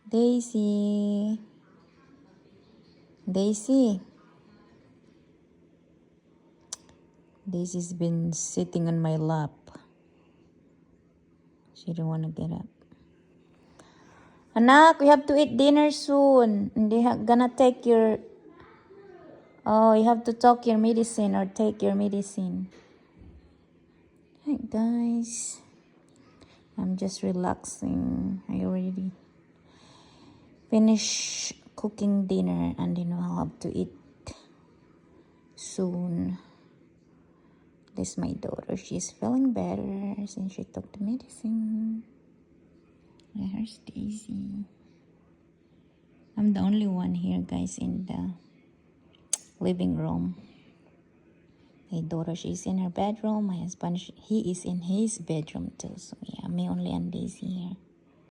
Daisy. Daisy. Daisy's been sitting on my lap. She don't want to get up. Anak, we have to eat dinner soon. And they gonna take your... Oh, you have to talk your medicine or take your medicine. Hi, guys. I'm just relaxing. I already finished cooking dinner and then I'll have to eat soon. This is my daughter. She's feeling better since she took the medicine. Yeah, here's Daisy. I'm the only one here, guys, in the living room. My daughter, she's in her bedroom. My husband, he is in his bedroom too. So yeah, me only and Daisy here.